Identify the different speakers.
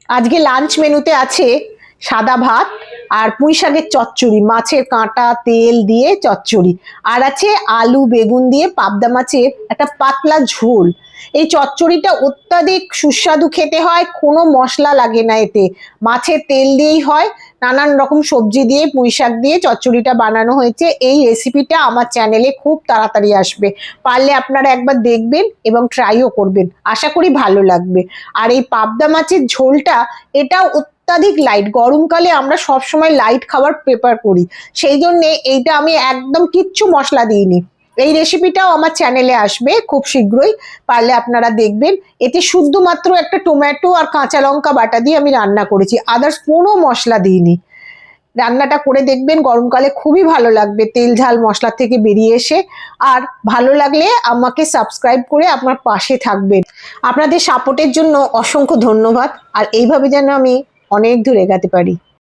Speaker 1: আজকে লাঞ্চ মেনুতে আছে সাদা ভাত আর পুঁই শাকের চচ্চড়ি, মাছের কাঁটা তেল দিয়ে চচ্চড়ি, আর আছে আলু বেগুন দিয়ে পাবদা মাছের একটা পাতলা ঝোল। এই চচ্চড়িটা অত্যাধিক সুস্বাদু খেতে হয়, কোনো মশলা লাগে না এতে, মাছের তেল দিয়েই হয়। নানান রকম সবজি দিয়ে পুঁই শাক দিয়ে চচ্চড়িটা বানানো হয়েছে। এই রেসিপিটা আমার চ্যানেলে খুব তাড়াতাড়ি আসবে, পারলে আপনারা একবার দেখবেন এবং ট্রাইও করবেন, আশা করি ভালো লাগবে। আর এই পাবদা মাছের ঝোলটা, এটাও অত্যাধিক লাইট, গরমকালে আমরা সব সময় লাইট খাবার প্রেফার করি, সেই জন্য এইটা আমি একদম কিচ্ছু মশলা দিইনি। এই রেসিপিটাও আমার চ্যানেলে আসবে খুব শীঘ্রই, পারলে আপনারা দেখবেন। এতে শুধুমাত্র একটা টমেটো আর কাঁচা লঙ্কা বাটা দিয়ে আমি রান্না করেছি, আদার্স কোনো মশলা দিইনি। রান্নাটা করে দেখবেন, গরমকালে খুবই ভালো লাগবে তেল ঝাল মশলা থেকে বেরিয়ে এসে। আর ভালো লাগলে আমাকে সাবস্ক্রাইব করে আপনার পাশে থাকবেন। আপনাদের সাপোর্টের জন্য অসংখ্য ধন্যবাদ। আর এইভাবে যেন আমি অনেক দূর এগাতে পারি।